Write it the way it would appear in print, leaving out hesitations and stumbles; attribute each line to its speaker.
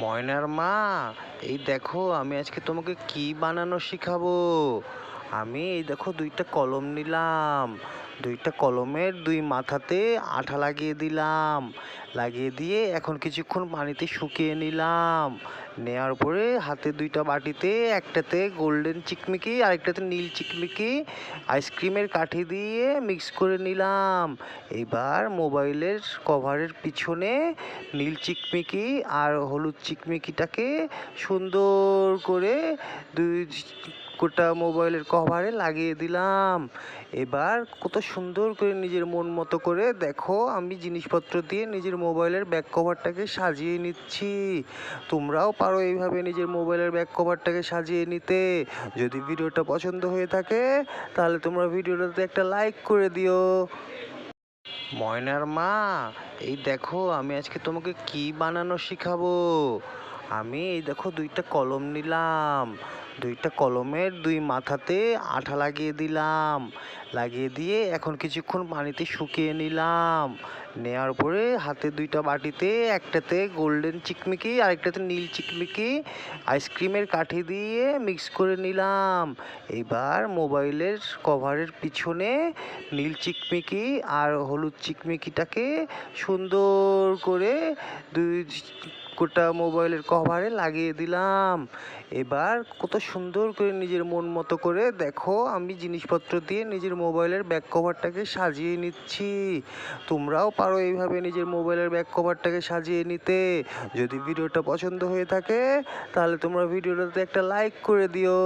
Speaker 1: ময়নার মা, এই দেখো আমি আজকে তোমাকে কি বানানো শিখাবো। আমি এই দেখো দুইটা কলম নিলাম, দুইটা কলমের দুই মাথাতে আঠা লাগিয়ে দিলাম, লাগিয়ে দিয়ে এখন কিছুক্ষণ পানিতে শুকিয়ে নিলাম। নেওয়ার পরে হাতে দুইটা বাটিতে, একটাতে গোল্ডেন চিকমিকি আরেকটাতে নীল চিকমিকি আইসক্রিমের কাঠি দিয়ে মিক্স করে নিলাম। এবার মোবাইলের কভারের পিছনে নীল চিকমিকি আর হলুদ চিকমিকিটাকে সুন্দর করে দুই গোটা মোবাইলের কভারে লাগিয়ে দিলাম। এবার কত সুন্দর করে নিজের মন মতো করে দেখো আমি জিনিসপত্র দিয়ে নিজের মোবাইলের ব্যাক কভারটাকে সাজিয়ে নিচ্ছি। তোমরাও পারো এইভাবে নিজের মোবাইলের ব্যাক কভারটাকে সাজিয়ে নিতে। যদি ভিডিওটা পছন্দ হয়ে থাকে তাহলে তোমরা ভিডিওটাতে একটা লাইক করে দিও। ময়নার মা, এই দেখো আমি আজকে তোমাকে কি বানানো শিখাবো। আমি এই দেখো দুইটা কলম নিলাম, দুইটা কলমের দুই মাথাতে আঠা লাগিয়ে দিলাম, লাগিয়ে দিয়ে এখন কিছুক্ষণ পানিতে শুকিয়ে নিলাম। নেওয়ার পরে হাতে দুইটা বাটিতে, একটাতে গোল্ডেন চিকমিকি আরেকটাতে নীল চিকমিকি আইসক্রিমের কাঠি দিয়ে মিক্স করে নিলাম। এবার মোবাইলের কভারের পিছনে নীল চিকমিকি আর হলুদ চিকমিকিটাকে সুন্দর করে দুই গোটা মোবাইলের কভারে লাগিয়ে দিলাম। এবার কত সুন্দর করে নিজের মন মতো করে দেখো আমি জিনিসপত্র দিয়ে নিজের মোবাইলের ব্যাক কভারটাকে সাজিয়ে নিচ্ছি। তোমরাও পারো এইভাবে নিজের মোবাইলের ব্যাক কভারটাকে সাজিয়ে নিতে। যদি ভিডিওটা পছন্দ হয়ে থাকে তাহলে তোমরা ভিডিওটাতে একটা লাইক করে দিও।